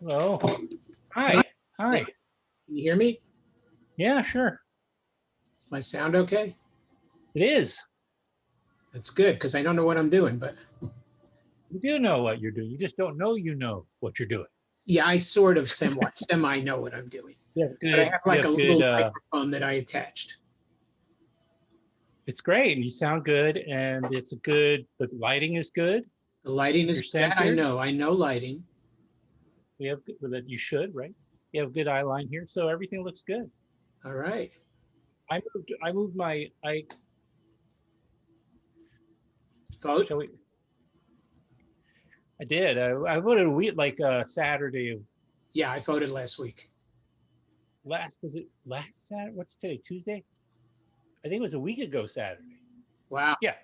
Hello. Hi. Hi. Hi. Can you hear me? Yeah, sure. Is my sound okay? It is. That's good because I don't know what I'm doing, but You do know what you're doing. You just don't know you know what you're doing. yeah, I sort of semi know what I'm doing. You have But I good, have you like a have good, little microphone that I attached. it's great. You sound good and it's a good, the lighting is good. The lighting You're is that I centered. know. I know lighting. We have good, that you should, right? You have good eye line here. So everything looks good. All right. I moved Vote. shall we, I did. I voted a week, like Saturday of Yeah, I voted last week. was it last Saturday? What's today? Tuesday? I think it was a week ago Saturday. Wow. Yeah.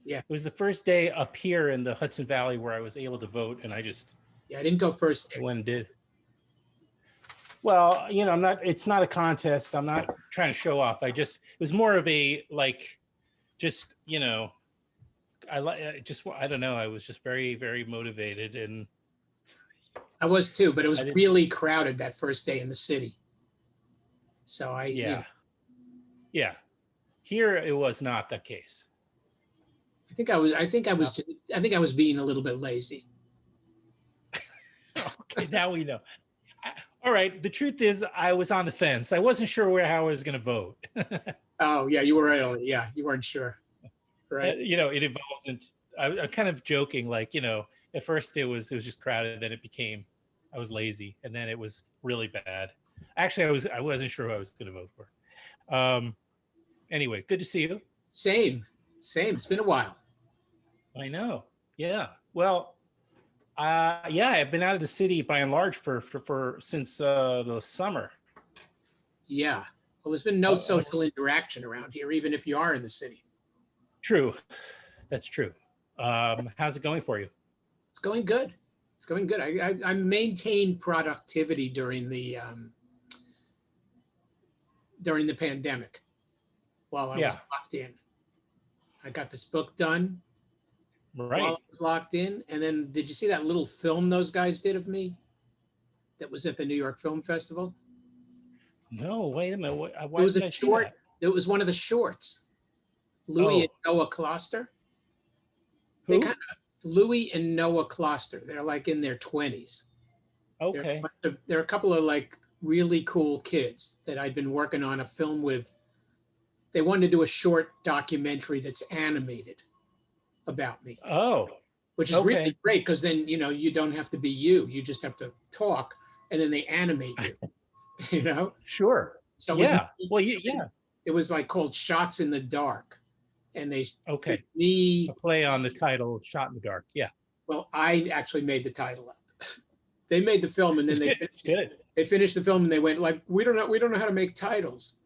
Yeah. It was the first day up here in the Hudson Valley where I was able to vote, and I just Yeah, I didn't go first. went and did. Well, I'm not. It's not a contest. I'm not trying to show off. It was more of a like, just I don't know. I was just very very motivated, and I was too, but it I was didn't. really crowded that first day in the city. So Yeah, yeah. Here it was not the case. I think I was. I think I was. No. Just, I think I was being a little bit lazy. Okay, now we know. All right. The truth is, I was on the fence. I wasn't sure how I was going to vote. Oh yeah, you were early. Yeah, you weren't sure, right? It involves. I'm kind of joking, like at first it was just crowded, then it became, I was lazy, and then it was really bad. Actually, I wasn't sure who I was going to vote for. Anyway, good to see you. Same, same. It's been a while. I know. Yeah. Well, yeah, I've been out of the city by and large for since the summer. Yeah. Well, there's been no social interaction around here, even if you are in the city. True. That's true. How's it going for you? It's going good. It's going good. I maintained productivity during the pandemic while I was Yeah. locked in. I got this book done while Right. I was locked in. And then did you see that little film those guys did of me that was at the New York Film Festival? No, wait a minute. It Why was a did I see short. that? It was one of the shorts. Louis and Oh, Noah Kloster. They kind who? of Louis and Noah Kloster. They're like in their 20s. Okay. They're a couple of like really cool kids that I'd been working on a film with. They wanted to do a short documentary that's animated about me, Oh, which is okay. really great because then you don't have to be you. You just have to talk, and then they animate you. You know, Sure. so it was Yeah. Well, yeah. it was like called Shots in the Dark, and they took Okay. me. A play on the title "Shot in the Dark." Yeah. Well, I actually made the title up. They made the film, and then It's good. It's good. they finished the film, and they went like, we don't know how to make titles.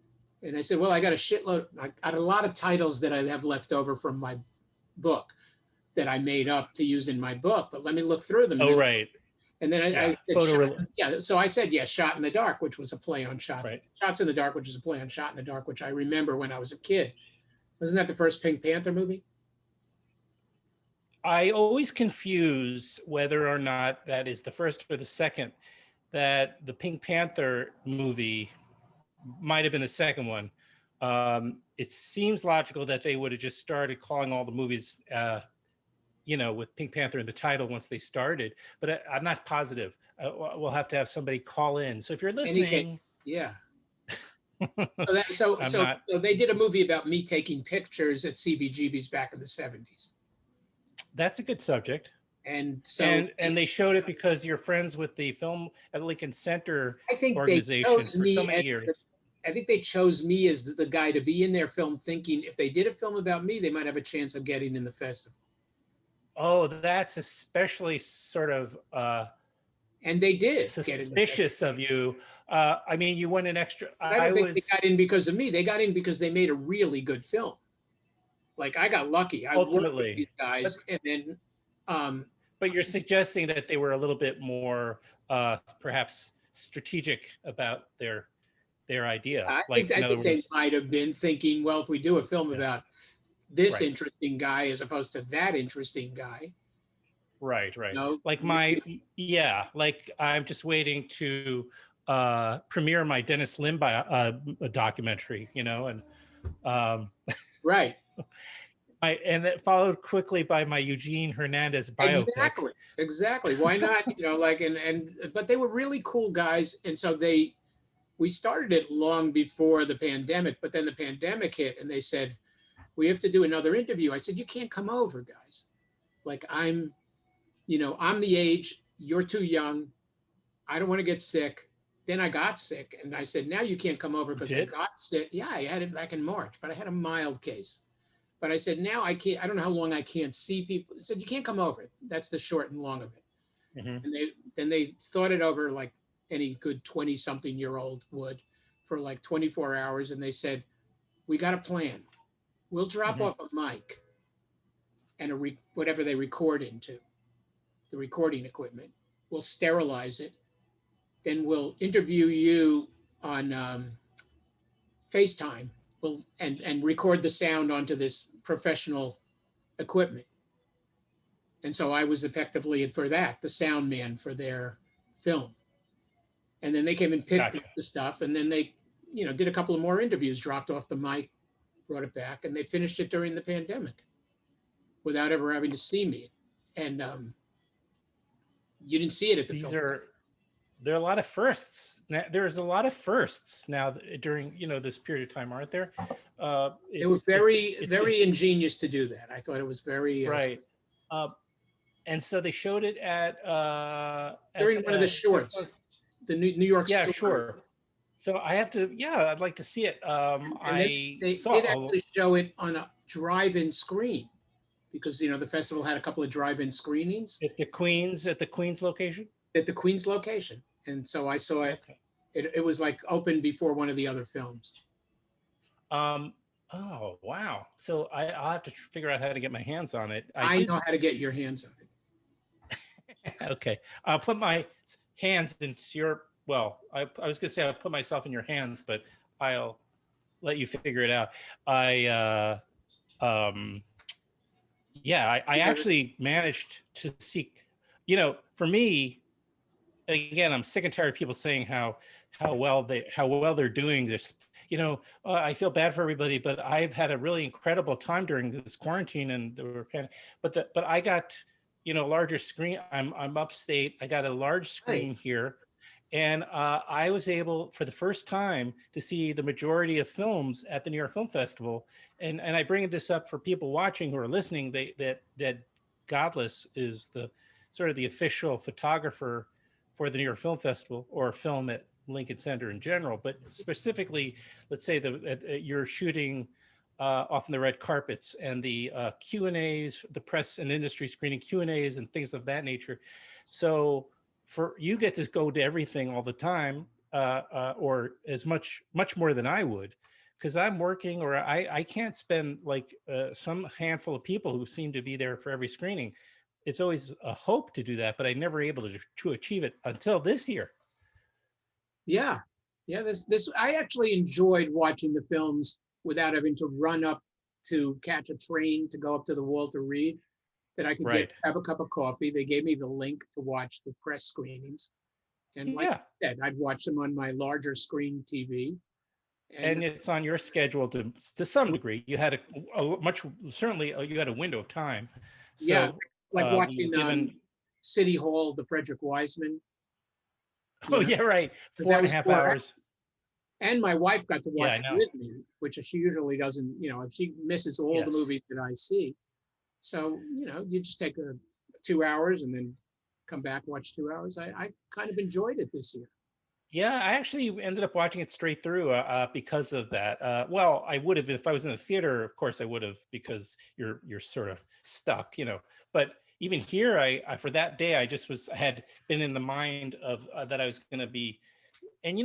And I said, well, I got a shitload. I got a lot of titles that I have left over from my book that I made up to use in my book, but let me look through them. Oh, right. And then Yeah. I said, Photo. yeah. So I said, yeah, Shot in the Dark, which was a play on Right. Shots in the Dark, which is a play on Shot in the Dark, which I remember when I was a kid. Wasn't that the first Pink Panther movie? I always confuse whether or not that is the first or the second. That the Pink Panther movie might have been the second one. It seems logical that they would have just started calling all the movies, with Pink Panther in the title once they started. But I'm not positive. We'll have to have somebody call in. So if you're listening, Yeah. I'm not. So they did a movie about me taking pictures at CBGB's back in the 70s. That's a good subject. And so And they showed it because you're friends with the Film at Lincoln Center I think they organization chose for so me many as years. I think they chose me as the guy to be in their film, thinking if they did a film about me, they might have a chance of getting in the festival. Oh, that's especially sort of And they did get in the festival. suspicious of you. I mean, you went an extra. But I don't think they got in because of me. They got in because they made a really good film. Like I got lucky. I worked with these guys, and then. But you're suggesting that they were a little bit more, perhaps strategic about their idea. I Like, in other think they words, might have been thinking, well, if we do a film yeah, about this right. interesting guy as opposed to that interesting guy, Right, right. No, Like yeah, like I'm just waiting to premiere my Dennis Lim documentary, you know, and um right. and that followed quickly by my Eugene Hernandez biopic. Exactly. Exactly. Why not? You know, like, but they were really cool guys. And so we started it long before the pandemic, but then the pandemic hit and they said, we have to do another interview. I said, you can't come over, guys. Like, I'm the age, you're too young. I don't want to get sick. Then I got sick and I said, now you can't come over You because I did? got sick. Yeah, I had it back in March, but I had a mild case. But I said, now I can't, I don't know how long I can't see people. I said, you can't come over. That's the short and long of it. Hmm. And then they thought it over like any good 20 something year old would for like 24 hours. And they said, we got a plan. We'll drop Hmm. off a mic and whatever they record into, the recording equipment. We'll sterilize it. Then we'll interview you on FaceTime. And record the sound onto this professional equipment. And so I was effectively for that, the sound man for their film. And then they came and picked Gotcha. the stuff, and then they, did a couple of more interviews, dropped off the mic, brought it back, and they finished it during the pandemic without ever having to see me. And you didn't see it at the These film are festival. there are a lot of firsts. There's a lot of firsts now during this period of time, aren't there? They were very, It's very ingenious to do that. I thought it was very right. Uh, and so they showed it at during one of the shorts, the New York Yeah, story. sure. So I have to, yeah, I'd like to see it. And then I they saw did actually show it on a drive-in screen because the festival had a couple of drive-in screenings at the Queens location. at the Queens location, and so I saw it. Okay. It was like open before one of the other films. Um, oh wow. So I'll have to figure out how to get my hands on it. I I did. know how to get your hands on it. Okay. I'll put my hands into your, well, I was gonna say I'll put myself in your hands, but I'll let you figure it out. Um, yeah, I actually managed to see, for me, again, I'm sick and tired of people saying how well they're doing this. I feel bad for everybody, but I've had a really incredible time during this quarantine and but I got larger screen. I'm upstate. I got a large Right. screen here, and I was able for the first time to see the majority of films at the New York Film Festival. And I bring this up for people watching who are listening. That Godlis is the sort of the official photographer for the New York Film Festival or film at Lincoln Center in general, but specifically, let's say you're shooting often the red carpets and the Q&As, the press and industry screening Q&As and things of that nature. So for you get to go to everything all the time, or as much more than I would, because I'm working, or I can't spend like some handful of people who seem to be there for every screening. It's always a hope to do that, but I never able to achieve it until this year. Yeah, yeah. This I actually enjoyed watching the films without having to run up to catch a train to go up to the Walter Reed. That I could Right. have a cup of coffee. They gave me the link to watch the press screenings, and like Yeah. I said, I'd watch them on my larger screen TV. And it's on your schedule to some degree. You had a much, certainly you had a window of time. Yeah, So like watching given, City Hall, the Frederick Wiseman. oh yeah, right. Because Four that and a was half 4 hours. hours. And my wife got to Yeah, watch I it know. with me, which she usually doesn't, if she misses all the Yes. movies that I see. So, you just take 2 hours and then come back, watch 2 hours. I kind of enjoyed it this year. Yeah, I actually ended up watching it straight through because of that. Well, I would have if I was in a theater. Of course, I would have because you're sort of stuck, But even here, I for that day, I had been in the mind of that I was going to be. And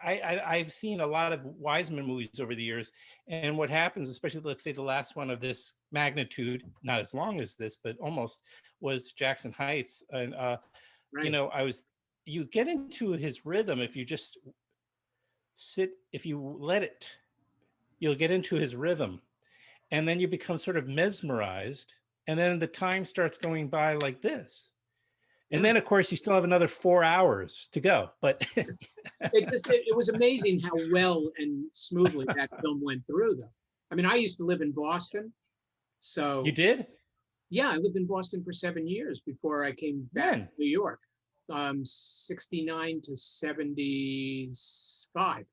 I've seen a lot of Wiseman movies over the years, and what happens, especially let's say the last one of this magnitude, not as long as this, but almost, was Jackson Heights, and Right. you get into his rhythm if you just if you let it, you'll get into his rhythm, and then you become sort of mesmerized, and then the time starts going by like this. And Yeah. then, of course, you still have another 4 hours to go. But It was amazing how well and smoothly that film went through, though. I mean, I used to live in Boston, so you did? yeah, I lived in Boston for 7 years before I came back When? to New York, 69 to 75.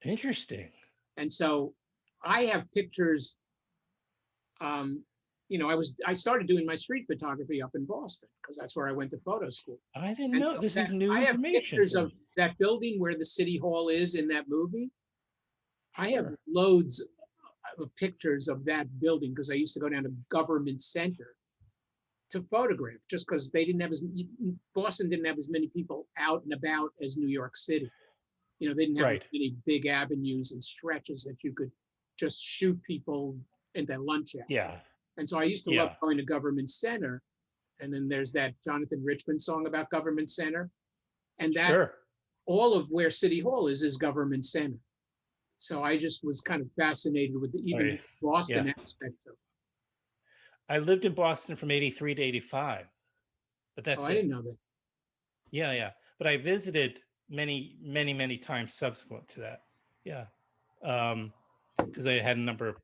Interesting. And so I have pictures. I started doing my street photography up in Boston because that's where I went to photo school. I didn't And know. so This is new I have information pictures for of me. that building where the city hall is in that movie. I have Sure. loads of pictures of that building because I used to go down to Government Center to photograph just because Boston didn't have as many people out and about as New York City. They didn't have Right. many big avenues and stretches that you could just shoot people in their lunch hour. Yeah. And so I used to love going to Government Center. And then there's that Jonathan Richman song about Government Center. And that Sure. all of where City Hall is Government Center. So I just was kind of fascinated with even Boston aspect of it. I lived in Boston from 83 to 85, but that's I didn't know that. Yeah, yeah. But I visited many, many, many times subsequent to that. Yeah. Because I had a number of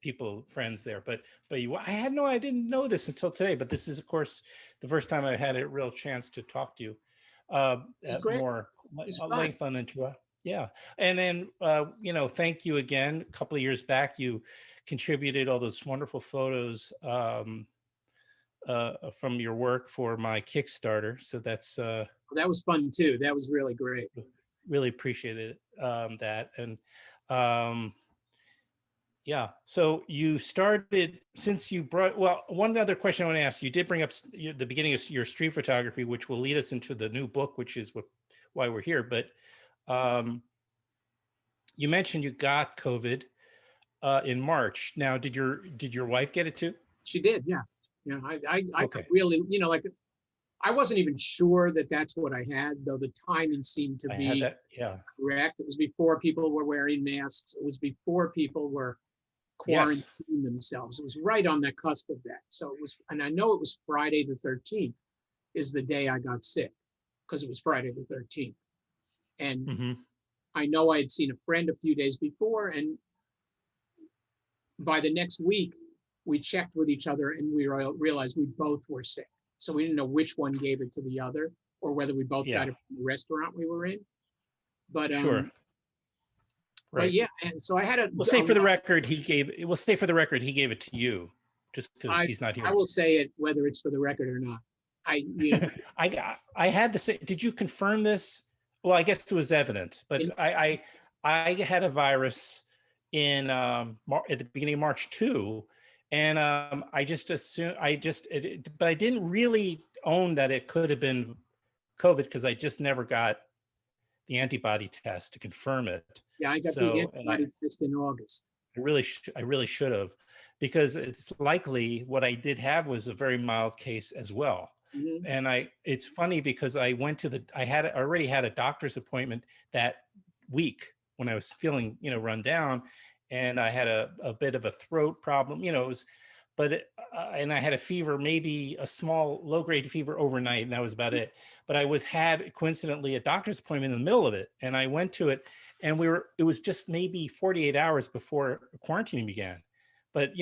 friends there. But I didn't know this until today. But this is, of course, the first time I had a real chance to talk to you at more length on into. Yeah. And then, thank you again. A couple of years back, you contributed all those wonderful photos from your work for my Kickstarter. So that's that was fun too. That was really great. Really appreciated that. And yeah, so you started since you brought, well, one other question I want to ask, you did bring up the beginning of your street photography, which will lead us into the new book, which is why we're here. But you mentioned you got COVID in March. Now, did your wife get it too? She did, yeah. Yeah, I Okay. really, I wasn't even sure that that's what I had, though the timing seemed to be correct. It was before people were wearing masks. It was before people were quarantining themselves. It was right on the cusp of that. So it was, and I know it was Friday the 13th is the day I got sick because it was Friday the 13th. And I know I had seen a friend a few days before, and by the next week, we checked with each other and we realized we both were sick. So we didn't know which one gave it to the other or whether we both got it from the restaurant we were in. But right. But yeah, and so I had We'll say for the record, he gave it to you, just because he's not here. I will say it whether it's for the record or not. I had to say, did you confirm this? Well, I guess it was evident, but I had a virus in at the beginning of March too. And I just assumed, but I didn't really own that it could have been COVID because I just never got the antibody test to confirm it. Yeah, I got the antibody test in August. I really should have, because it's likely what I did have was a very mild case as well. Mm-hmm. And it's funny because I already had a doctor's appointment that week when I was feeling, run down. And I had a bit of a throat problem, and I had a fever, maybe a small low-grade fever overnight, and that was about it. But I had coincidentally a doctor's appointment in the middle of it, and I went to it, and it was just maybe 48 hours before quarantine began. But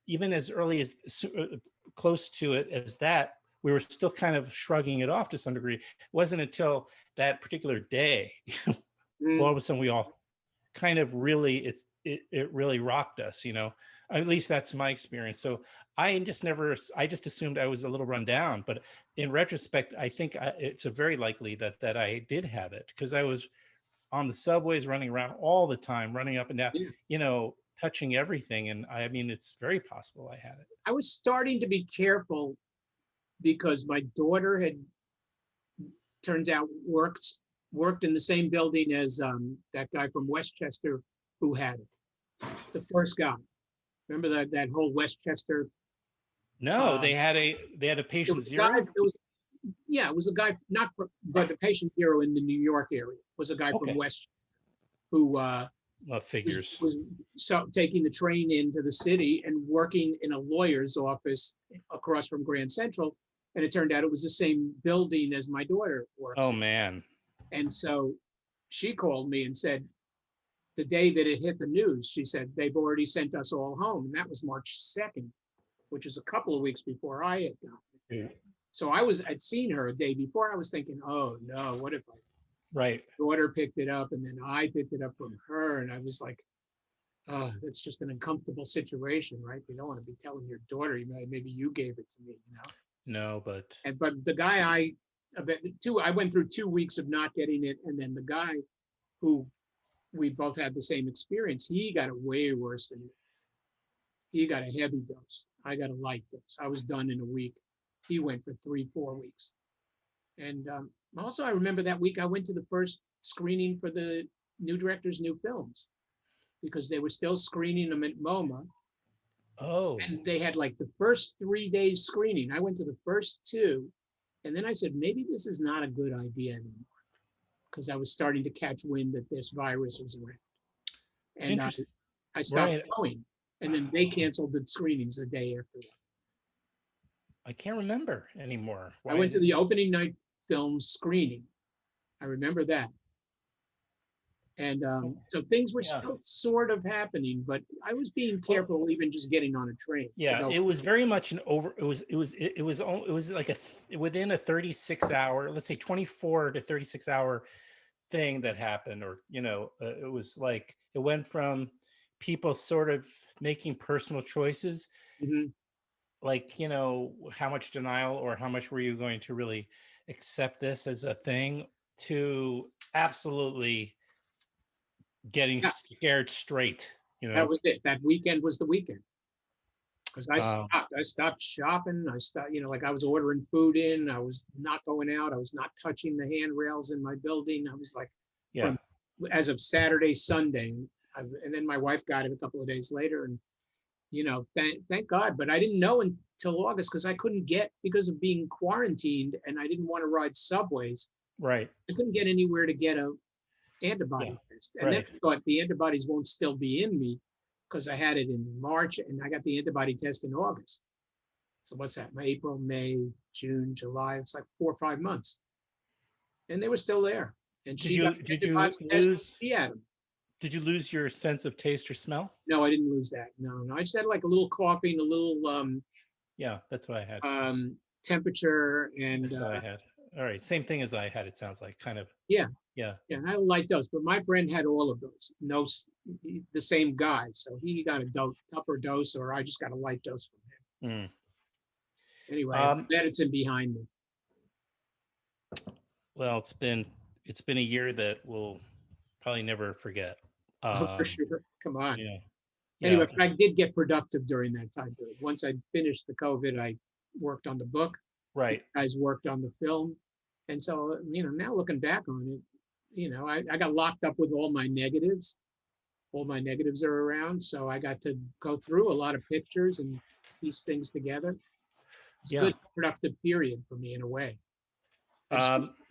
even as early as close to it as that, we were still kind of shrugging it off to some degree. It wasn't until that particular day, all of a sudden we all kind of really, it really rocked us, at least that's my experience. So I just assumed I was a little run down, but in retrospect, I think it's a very likely that I did have it because I was on the subways running around all the time, running up and down, touching everything. And I mean, it's very possible I had it. I was starting to be careful because my daughter had, turns out, worked in the same building as that guy from Westchester who had it, the first guy. Remember that whole Westchester? No, they had a patient zero. It was a guy but the patient zero in the New York area was a guy from Westchester who Figures. So taking the train into the city and working in a lawyer's office across from Grand Central. And it turned out it was the same building as my daughter works Oh in. man. And so she called me and said, the day that it hit the news, she said, they've already sent us all home. And that was March 2nd, which is a couple of weeks before I had gotten it. So I'd seen her a day before. I was thinking, oh no, what if my daughter picked it up and then I picked it up from her? And I was like, oh, that's just an uncomfortable situation, right? You don't want to be telling your daughter, maybe you gave it to me, No, but. But the guy I went through 2 weeks of not getting it. And then the guy who we both had the same experience, he got it way worse than me. He got a heavy dose. I got a light dose. I was done in a week. He went for 3-4 weeks. And also, I remember that week I went to the first screening for the new director's new films because they were still screening them at MoMA. Oh. And they had like the first 3 days screening. I went to the first 2. And then I said, maybe this is not a good idea anymore because I was starting to catch wind that this virus was around. And I stopped going. And then they canceled the screenings the day after that. I can't remember anymore. I went to the opening night film screening. I remember that. And so things were still sort of happening, but I was being careful, even just getting on a train. Yeah, it was very much an over. It was like within a 36-hour, let's say 24 to 36-hour thing that happened, or it was like it went from people sort of making personal choices, like how much denial or how much were you going to really accept this as a thing, to absolutely getting scared straight. That was it. That weekend was the weekend. Because I stopped shopping. I stopped, like I was ordering food in. I was not going out. I was not touching the handrails in my building. I was like, as of Saturday, Sunday. And then my wife got it a couple of days later. And, thank God. But I didn't know until August because I couldn't because of being quarantined and I didn't want to ride subways. Right. I couldn't get anywhere to get a antibody test. And then I thought the antibodies won't still be in me because I had it in March and I got the antibody test in August. So what's that? April, May, June, July. It's like 4 or 5 months. And they were still there. And did you lose your sense of taste or smell? No, I didn't lose that. No. I just had like a little coughing, a little that's what I had. Temperature and that's what I had. All right, same thing as I had, it sounds like, kind of. Yeah, I had a light dose, but my friend had all of those. No, the same guy, so he got a tougher dose, or I just got a light dose from him. Anyway, it's in behind me. Well, it's been a year that we'll probably never forget. For sure. Come on. Yeah. Anyway, I did get productive during that time period. Once I finished the COVID, I worked on the book. Right. You guys worked on the film. And so, now looking back on it, I got locked up with all my negatives. All my negatives are around. So I got to go through a lot of pictures and piece things together. It's a good productive period for me in a way.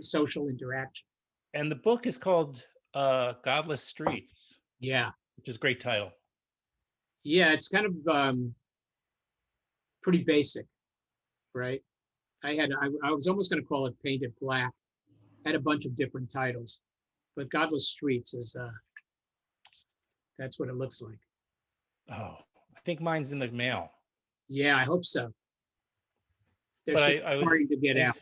Social interaction. And the book is called Godlis Streets. Yeah. Which is a great title. Yeah, it's kind of pretty basic, right? I was almost going to call it Painted Black. I had a bunch of different titles, but Godlis Streets is that's what it looks like. Oh, I think mine's in the mail. Yeah, I hope so. They're starting to get out.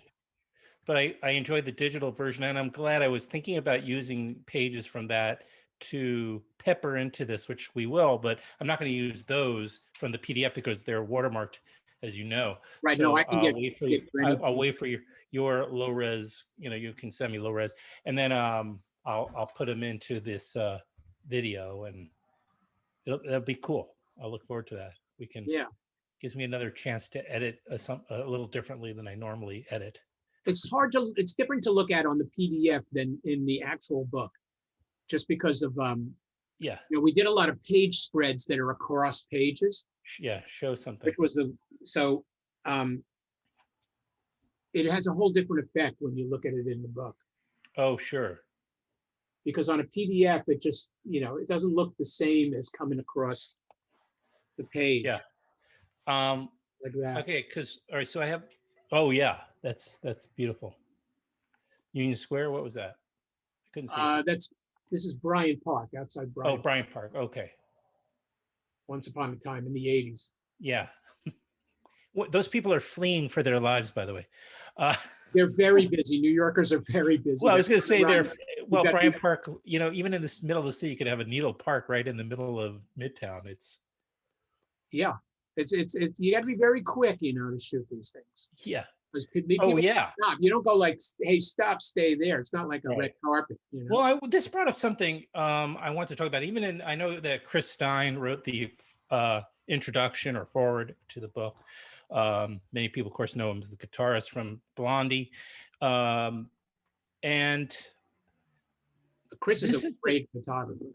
But I enjoyed the digital version, and I'm glad. I was thinking about using pages from that to pepper into this, which we will, but I'm not going to use those from the PDF because they're watermarked, as you know. Right. So no, I can I'll wait for your low res. You can send me low res, and then I'll put them into this video, and that'll be cool. I'll look forward to that. We can. Yeah. Gives me another chance to edit a little differently than I normally edit. It's different to look at on the PDF than in the actual book, just because of we did a lot of page spreads that are across pages. Yeah, show something. Which was it has a whole different effect when you look at it in the book. Oh, sure. because on a PDF, it just, it doesn't look the same as coming across the page. Yeah. Like that. Okay, all right, so I have, oh yeah, that's beautiful. Union Square, what was that? I couldn't see. This is Bryant Park, outside Bryant. Oh, Bryant Park, okay. Once upon a time in the 80s. Yeah. Those people are fleeing for their lives, by the way. They're very busy. New Yorkers are very busy. Well, I was going to say Bryant Park, even in the middle of the city, you could have a Needle Park right in the middle of Midtown. Yeah, it's you got to be very quick, to shoot these things. Yeah. Oh yeah. Stop. You don't go like, hey, stop, stay there. It's not like a red carpet. Well, this brought up something I want to talk about. I know that Chris Stein wrote the introduction or foreword to the book. Many people, of course, know him as the guitarist from Blondie. And Chris is a great photographer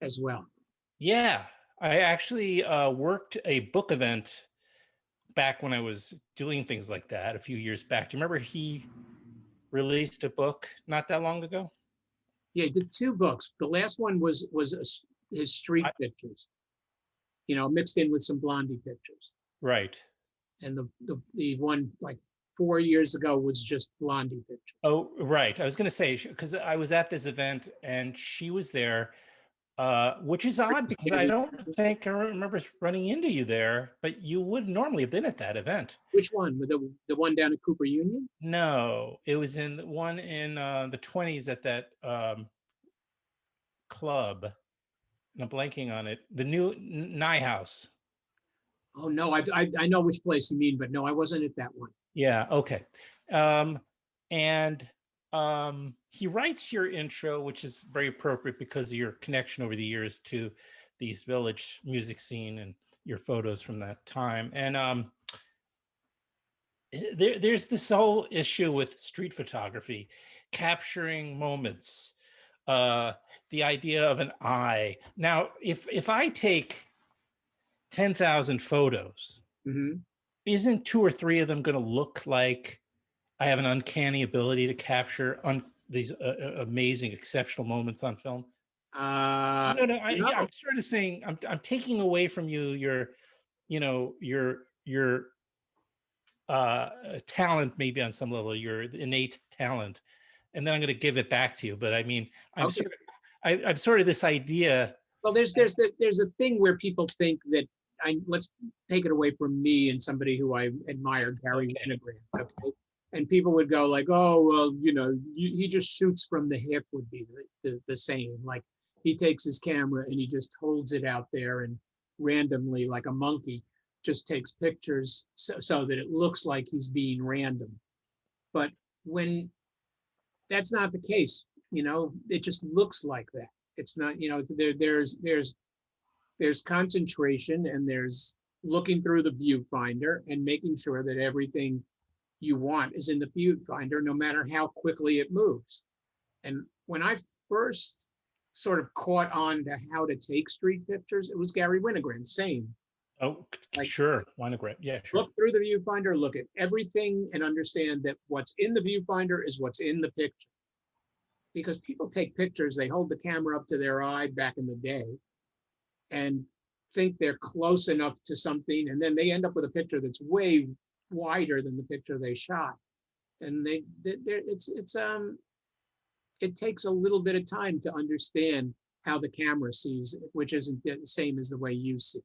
as well. Yeah. I actually worked a book event back when I was doing things like that a few years back. Do you remember he released a book not that long ago? Yeah, he did 2 books. The last one was his street pictures, mixed in with some Blondie pictures. Right. And the one like 4 years ago was just Blondie pictures. Oh, right. I was going to say, because I was at this event and she was there, which is odd because I don't think I remember running into you there, but you would normally have been at that event. Which one? The one down at Cooper Union? No, it was in one in the 20s at that club. I'm blanking on it. The new Nye House. Oh no, I know which place you mean, but no, I wasn't at that one. Yeah. Okay. And he writes your intro, which is very appropriate because of your connection over the years to the East Village music scene and your photos from that time. And there's this whole issue with street photography, capturing moments, the idea of an eye. Now, if I take 10,000 photos, isn't 2 or 3 of them going to look like I have an uncanny ability to capture these amazing, exceptional moments on film? No. I'm sort of saying I'm taking away from you your talent, maybe on some level, your innate talent, and then I'm going to give it back to you. But I mean, I'm sort of this idea. Well, there's a thing where people think that let's take it away from me and somebody who I admire, Garry Winogrand. Okay. And people would go like, oh, well, he just shoots from the hip would be the same. Like he takes his camera and he just holds it out there and randomly, like a monkey, just takes pictures so that it looks like he's being random. But when that's not the case, it just looks like that. It's not, there's concentration and there's looking through the viewfinder and making sure that everything you want is in the viewfinder, no matter how quickly it moves. And when I first sort of caught on to how to take street pictures, it was Garry Winogrand, same. Oh, sure. Winogrand. Yeah, sure. Look through the viewfinder, look at everything and understand that what's in the viewfinder is what's in the picture. Because people take pictures, they hold the camera up to their eye back in the day and think they're close enough to something, and then they end up with a picture that's way wider than the picture they shot. And it takes a little bit of time to understand how the camera sees it, which isn't the same as the way you see.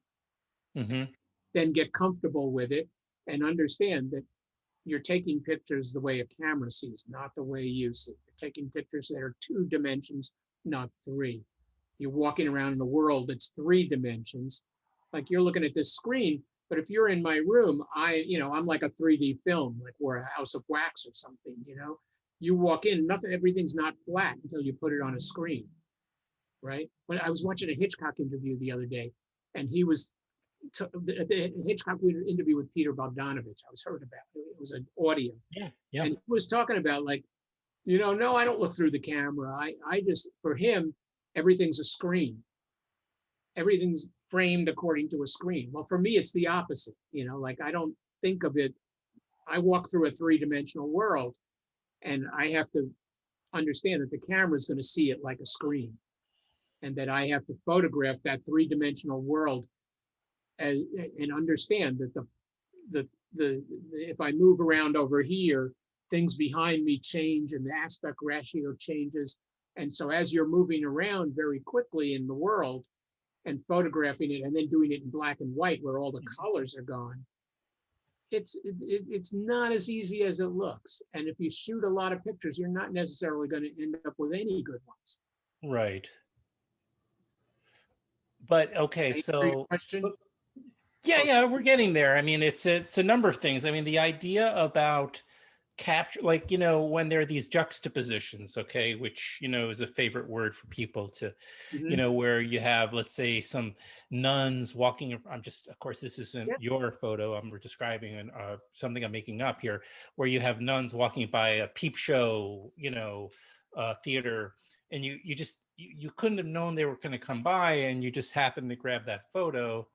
Then get comfortable with it and understand that you're taking pictures the way a camera sees, not the way you see. You're taking pictures that are 2 dimensions, not 3. You're walking around in a world that's 3 dimensions. Like you're looking at this screen, but if you're in my room, I'm like a 3D film, like we're a house of wax or something, You walk in, everything's not flat until you put it on a screen, right? When I was watching a Hitchcock interview the other day, and he was the Hitchcock interview with Peter Bogdanovich, I was heard about. It was an audio. Yeah. And he was talking about like, no, I don't look through the camera. I just, for him, everything's a screen. Everything's framed according to a screen. Well, for me, it's the opposite. Like I don't think of it. I walk through a 3-dimensional world, and I have to understand that the camera is going to see it like a screen, and that I have to photograph that three-dimensional world and understand that the if I move around over here, things behind me change and the aspect ratio changes. And so as you're moving around very quickly in the world and photographing it and then doing it in black and white where all the colors are gone, it's not as easy as it looks. And if you shoot a lot of pictures, you're not necessarily going to end up with any good ones. Right. But okay, Answer your so question? yeah, we're getting there. I mean, it's a number of things. I mean, the idea about capture, like, when there are these juxtapositions, okay, which, is a favorite word for people to, Mhm. where you have, let's say, some nuns walking. I'm just, of course, this isn't Yeah. your photo. I'm describing something I'm making up here, where you have nuns walking by a peep show, theater, and you couldn't have known they were going to come by, and you just happened to grab that photo.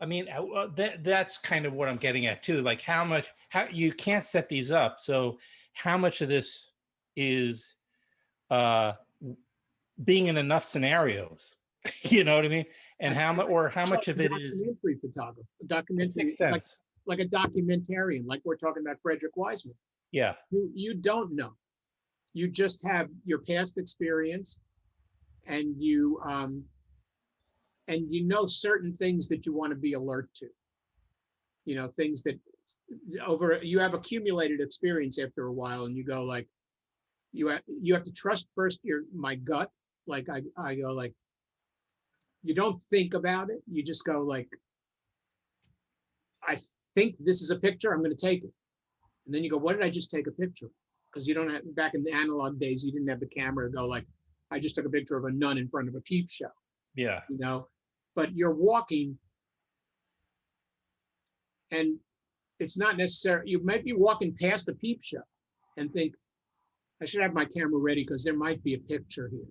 I mean, that's kind of what I'm getting at too. Like how you can't set these up. So how much of this is uh, being in enough scenarios? You know what I mean? And how much of it is Documentary photography, a a documentary, sixth sense? like a documentarian, like we're talking about Frederick Wiseman. Yeah, You don't know. You just have your past experience, and you know certain things that you want to be alert to. Things that you have accumulated experience after a while, and you go like, you have to trust first my gut. Like I go like, you don't think about it. You just go like, I think this is a picture. I'm going to take it. And then you go, what did I just take a picture of? Because you don't have, back in the analog days, you didn't have the camera to go like, I just took a picture of a nun in front of a peep show, yeah, but you're walking, and it's not necessary. You might be walking past the peep show and think, I should have my camera ready because there might be a picture here.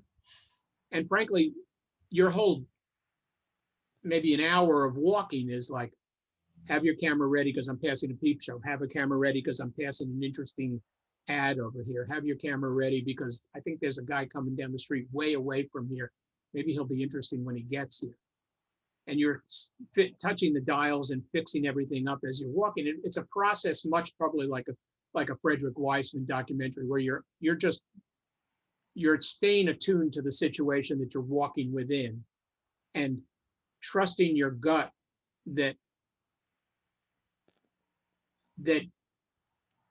And frankly, your whole maybe an hour of walking is like, have your camera ready because I'm passing a peep show. Have a camera ready because I'm passing an interesting ad over here. Have your camera ready because I think there's a guy coming down the street way away from here. Maybe he'll be interesting when he gets here. And you're touching the dials and fixing everything up as you're walking. It's a process, much probably like a Frederick Wiseman documentary, where you're staying attuned to the situation that you're walking within, and trusting your gut that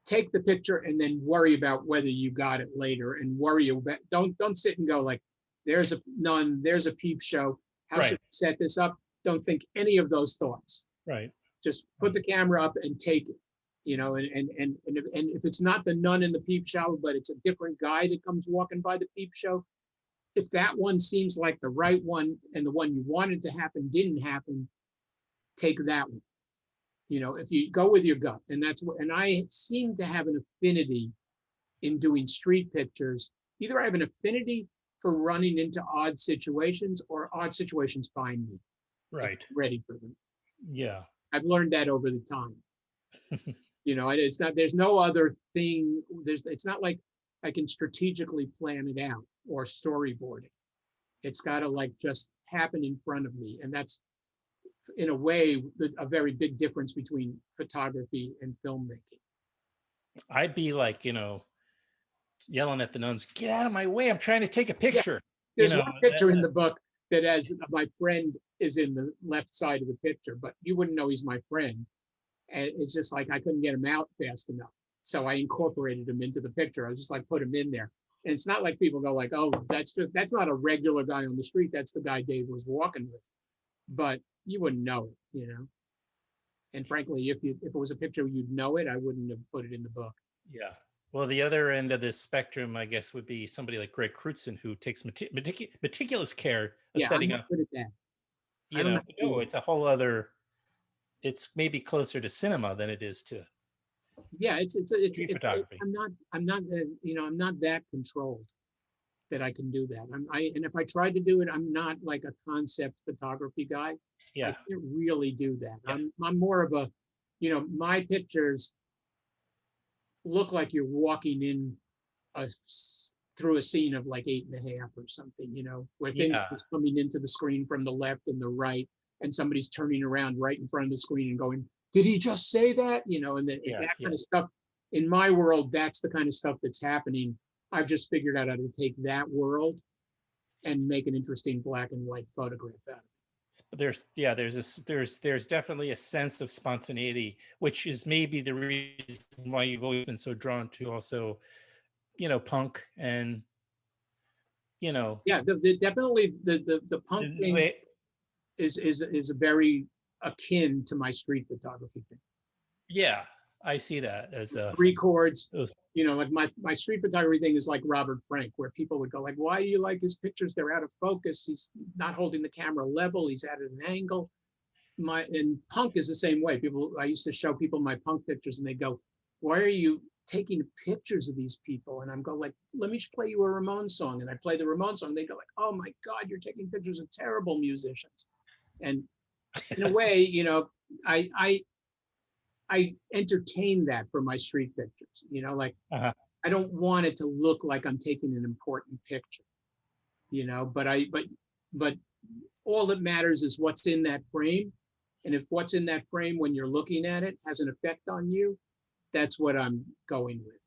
take the picture and then worry about whether you got it later, and worry about, don't sit and go like, there's a nun, there's a peep show, how should I set this up? Don't think any of those thoughts. right. Just put the camera up and take it. And if it's not the nun in the peep show, but it's a different guy that comes walking by the peep show, if that one seems like the right one and the one you wanted to happen didn't happen, take that one. If you go with your gut. And I seem to have an affinity in doing street pictures. Either I have an affinity for running into odd situations, or odd situations find me. Right. Ready for them. Yeah. I've learned that over the time. It's not, there's no other thing. It's not like I can strategically plan it out or storyboard it. It's got to like just happen in front of me. And that's, in a way, a very big difference between photography and filmmaking. I'd be like, yelling at the nuns, get out of my way. I'm trying to take a picture. There's one picture in the book that has my friend is in the left side of the picture, but you wouldn't know he's my friend. And it's just like, I couldn't get him out fast enough. So I incorporated him into the picture. I was just like, put him in there. And it's not like people go like, oh, that's not a regular guy on the street. That's the guy Dave was walking with. But you wouldn't know it, And frankly, if it was a picture, you'd know it. I wouldn't have put it in the book. Yeah. Well, the other end of this spectrum, I guess, would be somebody like Greg Crutzen, who takes meticulous care of setting up. I'm not good at that. It's a whole other. It's maybe closer to cinema than it is to. Yeah, it's photography. I'm not that controlled that I can do that. And if I tried to do it, I'm not like a concept photography guy. Yeah. I can't really do that. Yeah. I'm more of a, my pictures look like you're walking in through a scene of like 8.5 or something, where things Yeah. are coming into the screen from the left and the right, and somebody's turning around right in front of the screen and going, did he just say that? And Yeah. that Yeah. kind of stuff. In my world, that's the kind of stuff that's happening. I've just figured out how to take that world and make an interesting black and white photograph out of it. There's definitely a sense of spontaneity, which is maybe the reason why you've always been so drawn to also, punk and, Yeah, definitely the punk the new thing way. is a very akin to my street photography thing. Yeah, I see that as a, 3 chords, those, like my street photography thing is like Robert Frank, where people would go like, why do you like his pictures? They're out of focus. He's not holding the camera level. He's at an angle. And punk is the same way. I used to show people my punk pictures and they go, why are you taking pictures of these people? And I'm going like, let me just play you a Ramones song. And I play the Ramones song. They go like, oh my God, you're taking pictures of terrible musicians. And in a way, I entertain that for my street pictures, like uh-huh. I don't want it to look like I'm taking an important picture, but all that matters is what's in that frame. And if what's in that frame when you're looking at it has an effect on you, that's what I'm going with.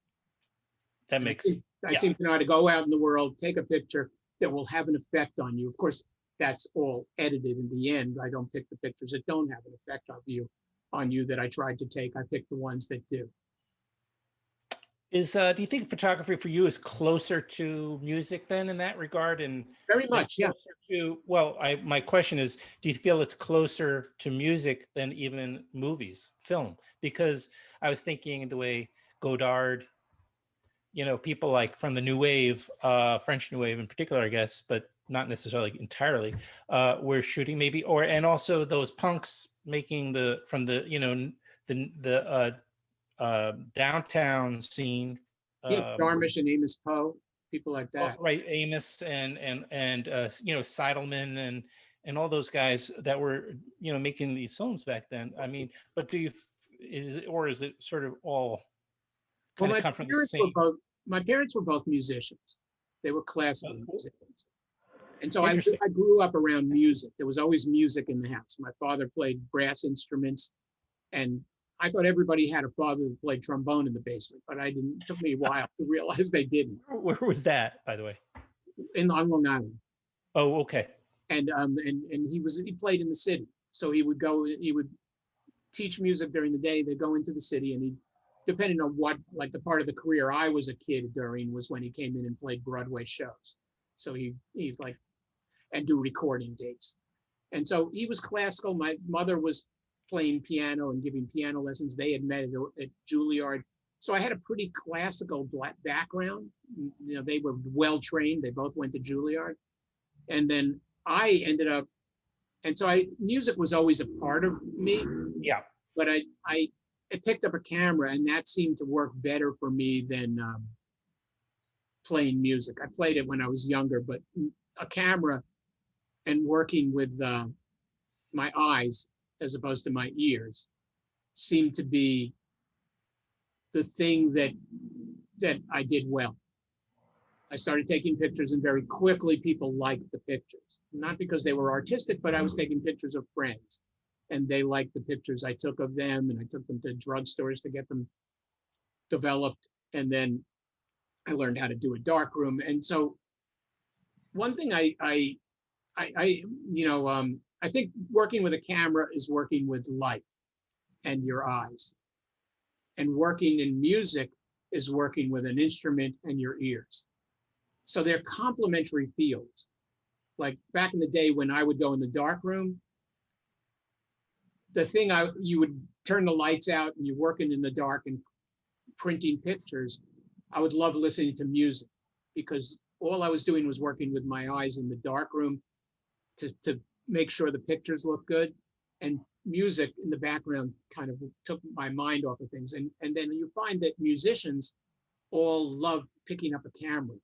That And makes, I seem to know how to go out in the world, take a picture that will have an effect on you. Of course, that's all edited in the end. I don't pick the pictures that don't have an effect on you that I tried to take. I pick the ones that do. do you think photography for you is closer to music then in that regard? And Very much, yeah. My question is, do you feel it's closer to music than even movies, film? Because I was thinking the way Godard, people like from the New Wave, French New Wave in particular, I guess, but not necessarily entirely, were shooting maybe, and also those punks making the downtown scene. Yeah, Jarmusch and Amos Poe, people like that. Right, Amos and Seidelman and all those guys that were making these films back then. I mean, but is it sort of all kind of come from the same? My parents were both musicians. They were classical musicians. And so I Interesting. grew up around music. There was always music in the house. My father played brass instruments, and I thought everybody had a father that played trombone in the basement, but it took me a while to realize they didn't. Where was that, by the way? On Long Island. Oh, okay. And he played in the city. So he would teach music during the day. They'd go into the city, and depending on what, like the part of the career I was a kid during was when he came in and played Broadway shows. So he's like, and do recording dates. And so he was classical. My mother was playing piano and giving piano lessons. They had met at Juilliard. So I had a pretty classical background. They were well trained. They both went to Juilliard. And then I ended up, and so music was always a part of me. Yeah. But I picked up a camera, and that seemed to work better for me than playing music. I played it when I was younger, but a camera and working with my eyes as opposed to my ears seemed to be the thing that I did well. I started taking pictures, and very quickly people liked the pictures. Not because they were artistic, but I was taking pictures of friends, and they liked the pictures I took of them, and I took them to drugstores to get them developed. And then I learned how to do a darkroom. And so one thing I think working with a camera is working with light and your eyes. And working in music is working with an instrument and your ears. So they're complementary fields. Like back in the day when I would go in the dark room, you would turn the lights out and you're working in the dark and printing pictures. I would love listening to music because all I was doing was working with my eyes in the dark room to make sure the pictures look good, and music in the background kind of took my mind off of things. And then you find that musicians all love picking up a camera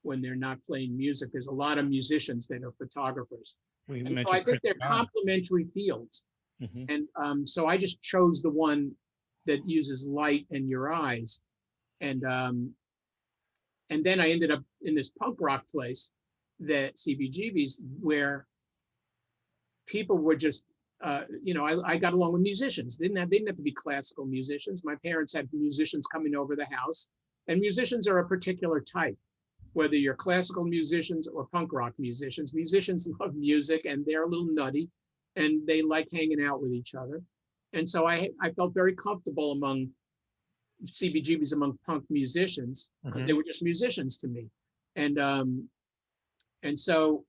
when they're not playing music. There's a lot of musicians that are photographers. So I think they're complementary fields. Mm-hmm. And so I just chose the one that uses light and your eyes. And And then I ended up in this punk rock place, that CBGB's, where people were just, I got along with musicians. They didn't have to be classical musicians. My parents had musicians coming over the house, and musicians are a particular type. Whether you're classical musicians or punk rock musicians, musicians love music and they're a little nutty and they like hanging out with each other. And so I felt very comfortable among CBGBs, among punk musicians, because they were just musicians to me. And so,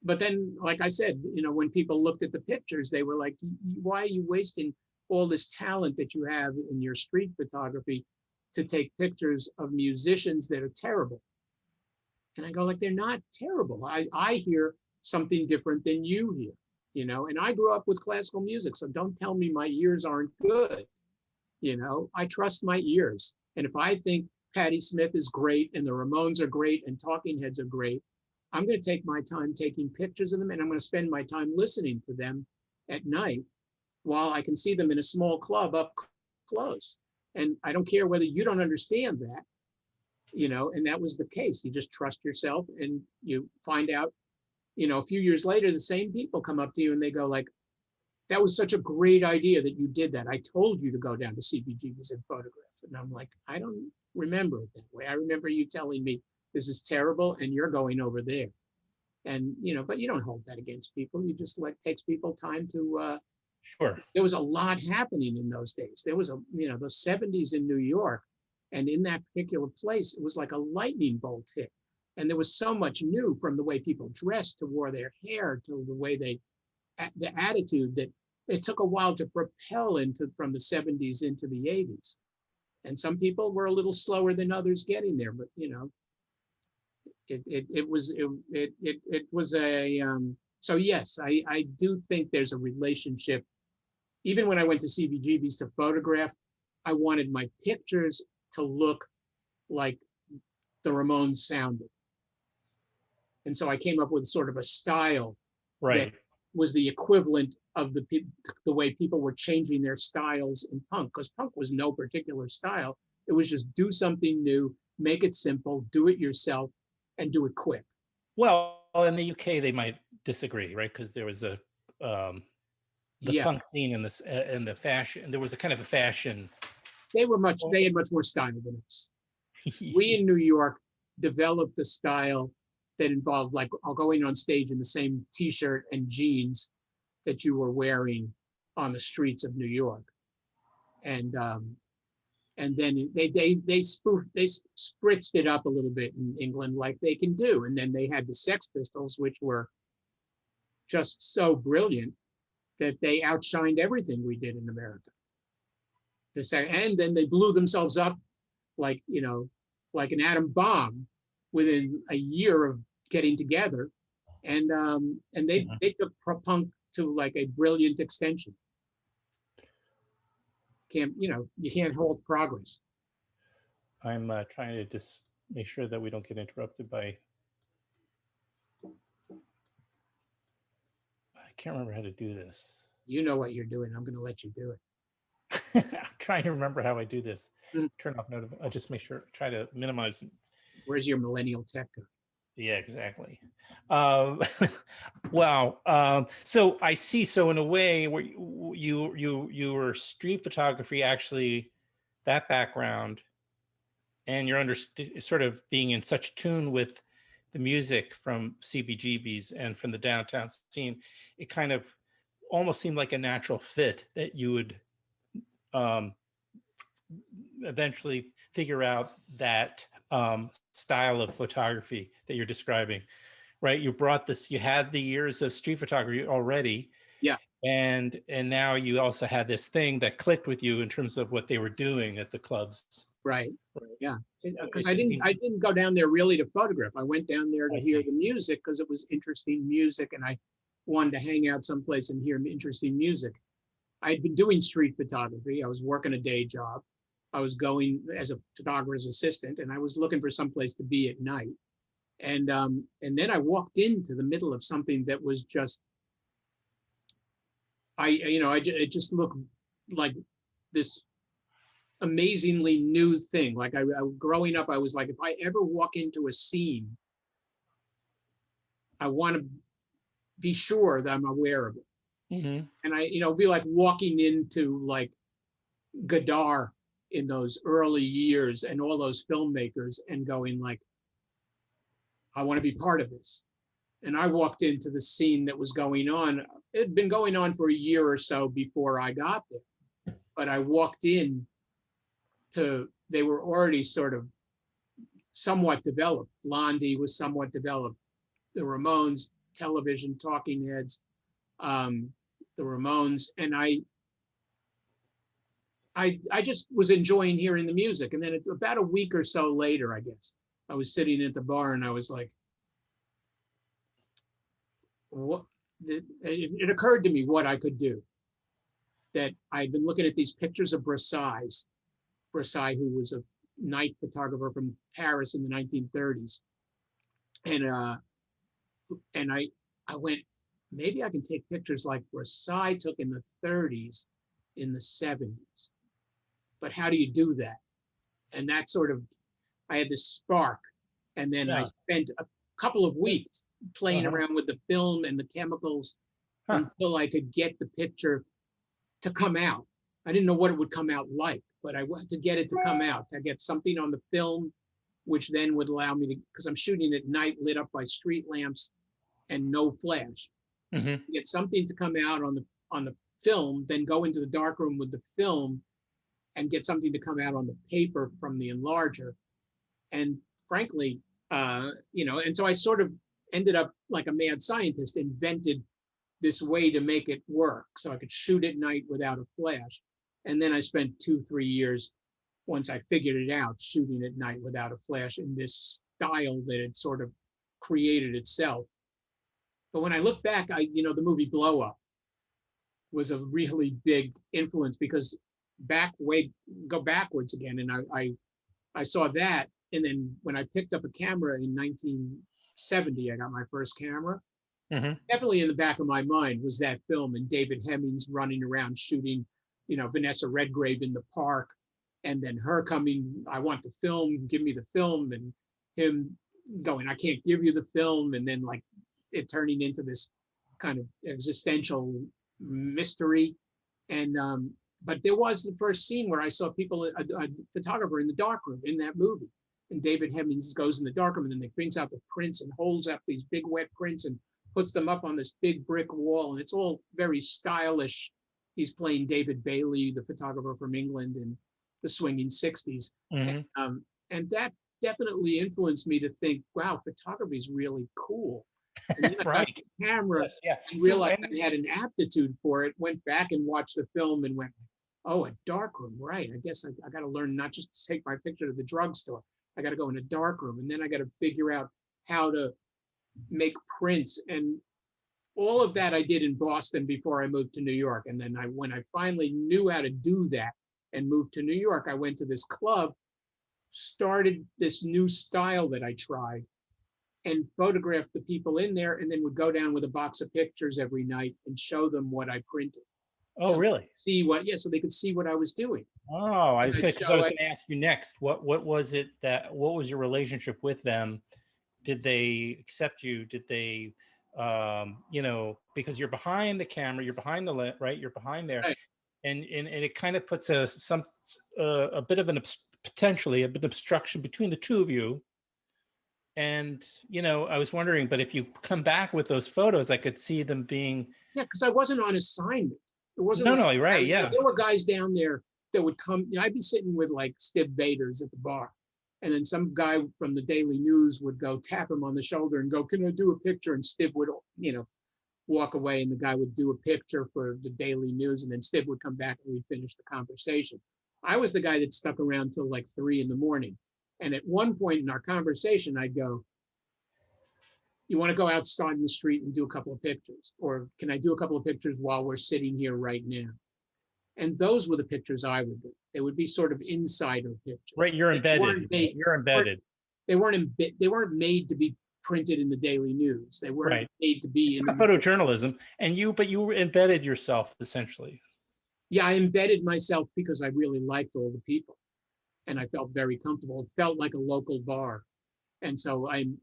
but then, like I said, when people looked at the pictures, they were like, why are you wasting all this talent that you have in your street photography to take pictures of musicians that are terrible? And I go, like, they're not terrible. I hear something different than you hear, and I grew up with classical music, so don't tell me my ears aren't good. I trust my ears. And if I think Patti Smith is great and the Ramones are great and Talking Heads are great, I'm going to take my time taking pictures of them, and I'm going to spend my time listening to them at night while I can see them in a small club up close. And I don't care whether you don't understand that, and that was the case. You just trust yourself, and you find out, a few years later, the same people come up to you and they go like, that was such a great idea that you did that. I told you to go down to CBGB's and photograph. And I'm like, I don't remember it that way. I remember you telling me this is terrible and you're going over there. And, but you don't hold that against people. You just takes people time to, Sure. There was a lot happening in those days. There was those 70s in New York. And in that particular place, it was like a lightning bolt hit. And there was so much new, from the way people dressed to wore their hair to the way the attitude, that it took a while to propel from the 70s into the 80s. And some people were a little slower than others getting there, but it was a so yes, I do think there's a relationship. Even when I went to CBGB's to photograph, I wanted my pictures to look like the Ramones sounded. And so I came up with sort of a style that was the equivalent of the way people were changing their styles in punk, because punk was no particular style. It was just do something new, make it simple, do it yourself, and do it quick. Well, in the UK, they might disagree, right? Because there was the punk scene in the fashion. There was a kind of a fashion. They had much more style than us. We in New York developed a style that involved, like, going on stage in the same T-shirt and jeans that you were wearing on the streets of New York, and then they spritzed it up a little bit in England, like they can do, and then they had the Sex Pistols, which were just so brilliant that they outshined everything we did in America. And then they blew themselves up like an atom bomb within a year of getting together, and they took punk to like a brilliant extension. You can't halt progress. I'm trying to just make sure that we don't get interrupted by. I can't remember how to do this. You know what you're doing. I'm going to let you do it. I'm trying to remember how I do this. Turn off notifications. Just make sure. Try to minimize. Where's your millennial tech guy? Yeah, exactly. Wow. So I see. So in a way, where your street photography, actually, that background, and you're sort of being in such tune with the music from CBGB's and from the downtown scene, it kind of almost seemed like a natural fit that you would eventually figure out that style of photography that you're describing, right? You had the years of street photography already. Yeah. And now you also had this thing that clicked with you in terms of what they were doing at the clubs. Right. Yeah. Because I didn't go down there really to photograph. I went down there to hear the music because it was interesting music, and I wanted to hang out someplace and hear interesting music. I'd been doing street photography. I was working a day job. I was going as a photographer's assistant, and I was looking for someplace to be at night. And then I walked into the middle of something that was just, it just looked like this amazingly new thing. Like growing up, I was like, if I ever walk into a scene, I want to be sure that I'm aware of it. Mm-hmm. And be like walking into like Godard in those early years and all those filmmakers and going like, I want to be part of this. And I walked into the scene that was going on. It had been going on for a year or so before I got there. But I walked in they were already sort of somewhat developed. Blondie was somewhat developed. The Ramones, television, Talking Heads, the Ramones. And I just was enjoying hearing the music. And then about a week or so later, I guess, I was sitting at the bar and I was like, it occurred to me what I could do. That I'd been looking at these pictures of Bresai, who was a night photographer from Paris in the 1930s. And I went, maybe I can take pictures like Bresai took in the 30s, in the 70s. But how do you do that? And that sort of, I had this spark. And then I spent a couple of weeks playing around with the film and the chemicals until I could get the picture to come out. I didn't know what it would come out like, but I wanted to get it to come out, to get something on the film, which then would allow me to, because I'm shooting at night lit up by street lamps and no flash. Get something to come out on the film, then go into the darkroom with the film and get something to come out on the paper from the enlarger. And frankly, and so I sort of ended up like a mad scientist, invented this way to make it work so I could shoot at night without a flash. And then I spent 2-3 years, once I figured it out, shooting at night without a flash in this style that had sort of created itself. But when I look back, the movie Blow Up was a really big influence, because go backwards again. And I saw that. And then when I picked up a camera in 1970, I got my first camera. Definitely in the back of my mind was that film and David Hemmings running around shooting, Vanessa Redgrave in the park, and then her coming, I want the film, give me the film, and him going, I can't give you the film, and then like it turning into this kind of existential mystery. And but there was the first scene where I saw people, a photographer in the darkroom in that movie, and David Hemmings goes in the darkroom, and then they brings out the prints and holds up these big wet prints and puts them up on this big brick wall, and it's all very stylish. He's playing David Bailey, the photographer from England in the swinging 60s. And that definitely influenced me to think, wow, photography is really cool. And then I got the camera and realized I had an aptitude for it, went back and watched the film and went, oh, a darkroom, right. I guess I got to learn not just to take my picture to the drugstore. I got to go in a darkroom, and then I got to figure out how to make prints. And all of that I did in Boston before I moved to New York. And then when I finally knew how to do that and moved to New York, I went to this club, started this new style that I tried, and photographed the people in there, and then would go down with a box of pictures every night and show them what I printed. Oh, really? So they could see what I was doing. Oh, I was going to ask you next. What was it what was your relationship with them? Did they accept you? Did they, because you're behind the camera, you're behind the right, you're behind there, right. and it kind of puts a bit of potentially a bit of obstruction between the two of you. And I was wondering, but if you come back with those photos, I could see them being. Yeah, because I wasn't on assignment. It wasn't. No, right, yeah. There were guys down there that would come. I'd be sitting with like Stib Baders at the bar. And then some guy from the Daily News would go tap him on the shoulder and go, can I do a picture? And Stib would, walk away, and the guy would do a picture for the Daily News. And then Stib would come back and we'd finish the conversation. I was the guy that stuck around till like 3 a.m. And at one point in our conversation, I'd go, you want to go outside in the street and do a couple of pictures? Or can I do a couple of pictures while we're sitting here right now? And those were the pictures I would do. They would be sort of insider pictures. Right, you're embedded. You're embedded. They weren't made to be printed in the Daily News. They weren't made to be in photojournalism. And you embedded yourself essentially. Yeah, I embedded myself because I really liked all the people, and I felt very comfortable. It felt like a local bar, and so and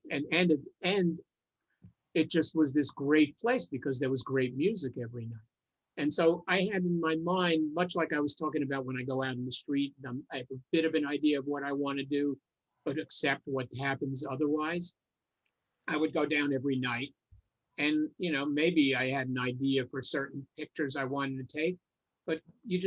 it just was this great place because there was great music every night. And so I had in my mind, much like I was talking about when I go out in the street, I have a bit of an idea of what I want to do, but accept what happens otherwise. I would go down every night, and maybe I had an idea for certain pictures I wanted to take, but I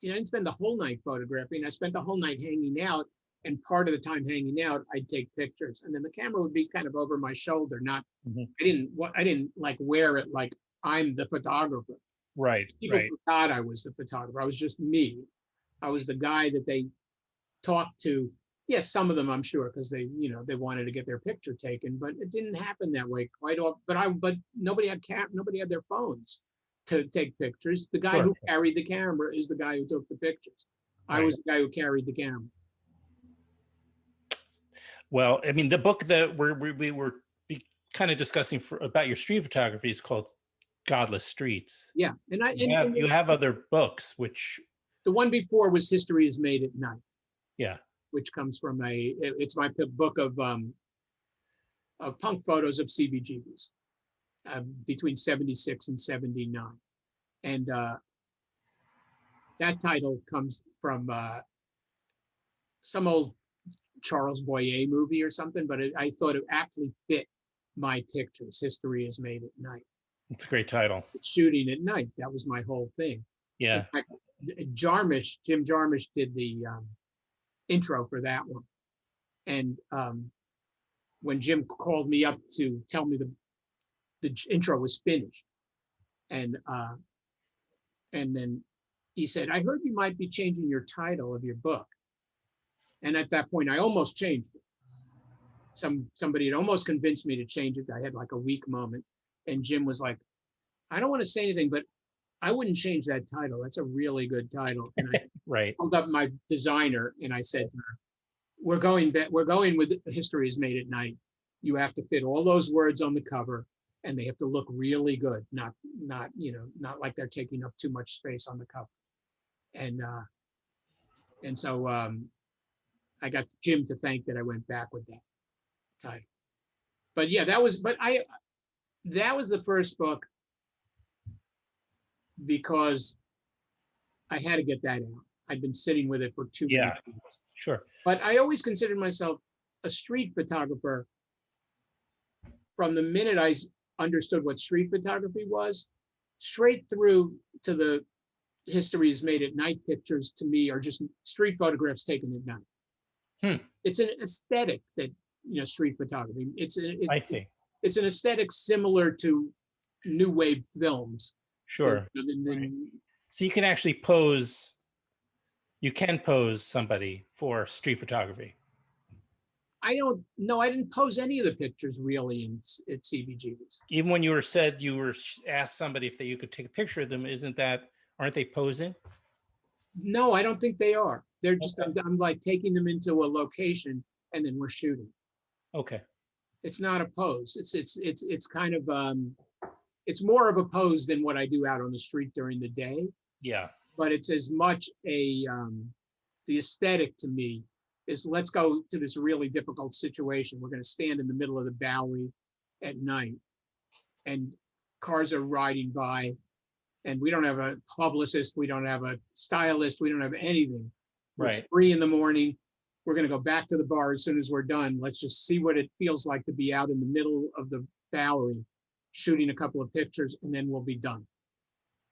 didn't spend the whole night photographing. I spent the whole night hanging out, and part of the time hanging out, I'd take pictures, and then the camera would be kind of over my shoulder. Not, I didn't like wear it like I'm the photographer. Right. People Right. forgot I was the photographer. I was just me. I was the guy that they talked to. Yes, some of them I'm sure because they wanted to get their picture taken, but it didn't happen that way quite often. But nobody had nobody had their phones to take pictures. The guy Sure. who carried the camera is the guy who took the pictures. I Right. was the guy who carried the camera. Well, I mean, the book that we were kind of discussing about your street photography is called Godlis Streets. Yeah, and You have other books, which the one before was History is Made at Night, yeah, which comes from it's my book of punk photos of CBGBs between 76 and 79. And that title comes from some old Charles Boyer movie or something, but I thought it actually fit my pictures. History is Made at Night. it's a great title. Shooting at night, that was my whole thing. Yeah. In fact, Jim Jarmusch did the intro for that one. And when Jim called me up to tell me the intro was finished, and then he said, "I heard you might be changing your title of your book." And at that point, I almost changed it. Somebody had almost convinced me to change it. I had like a weak moment, and Jim was like, "I don't want to say anything, but I wouldn't change that title. That's a really good title." And I Right. called up my designer and I said to her, we're going with History is Made at Night. You have to fit all those words on the cover, and they have to look really good, not like they're taking up too much space on the cover." And so I got Jim to thank that I went back with that title. But yeah, that was the first book because I had to get that out. I'd been sitting with it for too many years. Sure. But I always considered myself a street photographer from the minute I understood what street photography was, straight through to the History is Made at Night pictures. To me, are just street photographs taken at night. It's an aesthetic that street photography. I see. It's an aesthetic similar to new wave films. Sure. Right. So you can actually pose. You can pose somebody for street photography. I didn't pose any of the pictures really at CBGBs. Even when you were asked somebody if you could take a picture of them, aren't they posing? No, I don't think they are. They're just, Okay. I'm like taking them into a location and then we're shooting. Okay. It's not a pose. It's kind of, it's more of a pose than what I do out on the street during the day. Yeah. But it's as much the aesthetic to me is, let's go to this really difficult situation. We're going to stand in the middle of the Bowery at night and cars are riding by and we don't have a publicist. We don't have a stylist. We don't have anything. Right. It's 3 a.m. We're going to go back to the bar as soon as we're done. Let's just see what it feels like to be out in the middle of the Bowery, shooting a couple of pictures, and then we'll be done.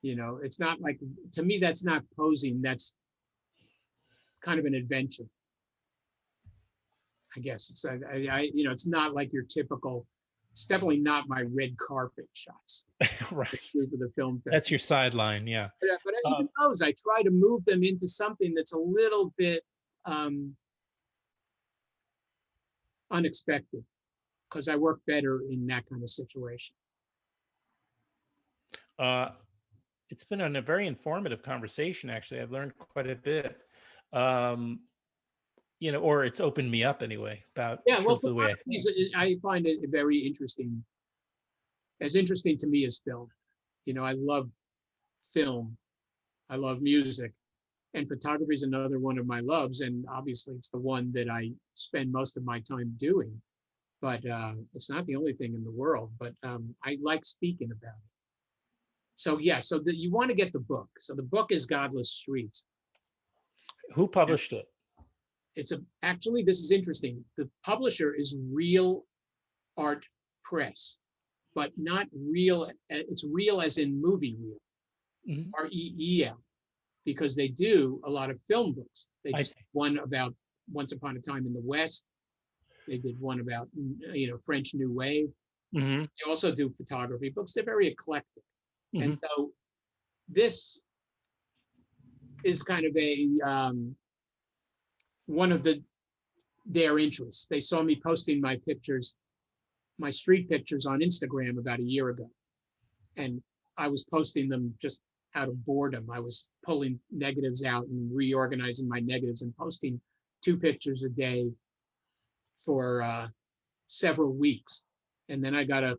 It's not like, to me, that's not posing. That's kind of an adventure, I guess. It's it's not like your typical. It's definitely not my red carpet shots. Right. For the film festival. That's your sideline, yeah. But even those, I try to move them into something that's a little bit unexpected, because I work better in that kind of situation. It's been a very informative conversation, actually. I've learned quite a bit. Or it's opened me up anyway about the way I think. I find it very interesting, as interesting to me as film. I love film, I love music. And photography is another one of my loves. And obviously, it's the one that I spend most of my time doing. But it's not the only thing in the world. But I like speaking about it. So, yeah, so you want to get the book. So the book is Godlis Streets. Who published it? Actually, this is interesting. The publisher is Real Art Press, but not real. It's real as in movie real, REEL, because they do a lot of film books. They just did one about Once Upon a Time in the West. They did one about, French New Wave. Mm-hmm. They also do photography books. They're very eclectic. Mm-hmm. And so this is kind of one of their interests. They saw me posting my street pictures on Instagram about a year ago. And I was posting them just out of boredom. I was pulling negatives out and reorganizing my negatives and posting 2 pictures a day for several weeks. And then I got an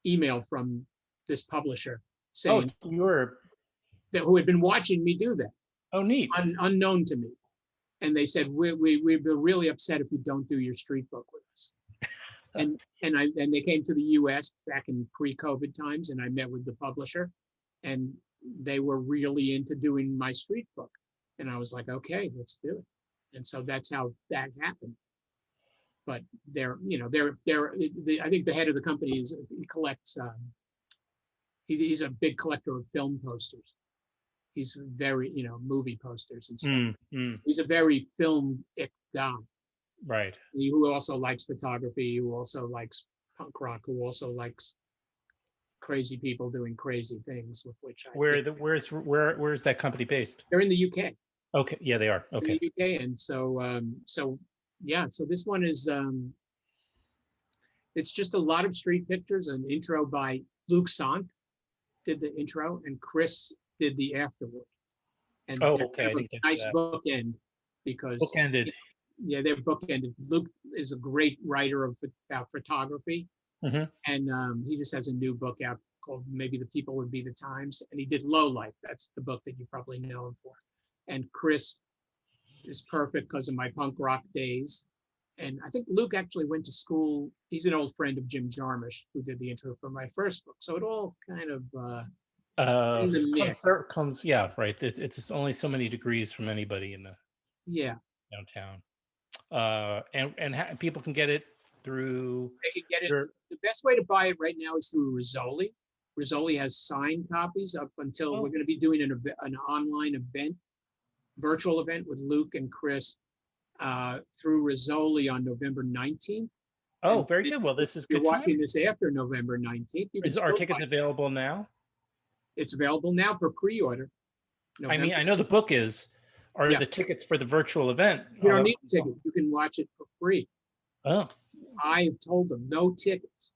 email from this publisher saying who had been watching me do that. Oh, neat. Unknown to me. And they said, we'd be really upset if you don't do your street book with us. and they came to the US back in pre-COVID times, and I met with the publisher, and they were really into doing my street book. And I was like, okay, let's do it. And so that's how that happened. But I think the head of the company he collects, he's a big collector of film posters. He's very, movie posters and stuff. He's a very film-ic guy. Right. Who also likes photography, who also likes punk rock, who also likes crazy people doing crazy things, with which where's that company based? They're in the UK. Okay. Yeah, they are. Okay. In the UK. And so this one is it's just a lot of street pictures, an intro by Luc Sante did the intro, and Chris did the afterword. And okay. A nice bookend, because bookended. They're bookended. Luc is a great writer about photography, and he just has a new book out called Maybe the People Would Be the Times, and he did Low Life. That's the book that you probably know him for. And Chris is perfect because of my punk rock days. And I think Luc actually went to school. He's an old friend of Jim Jarmusch, who did the intro for my first book. So it all kind of comes, yeah, right. It's only so many degrees from anybody in the downtown. And people can get it through. They can get it. The best way to buy it right now is through Rizzoli. Rizzoli has signed copies up until we're going to be doing an online event, virtual event with Luc and Chris through Rizzoli on November 19th. Oh, and very good. Well, this is good. You're watching this after November 19th. Are tickets available now? It's available now for pre-order. I know the book is. Are the tickets for the virtual event? You don't need a ticket. You can watch it for free. Oh. I have told them no tickets.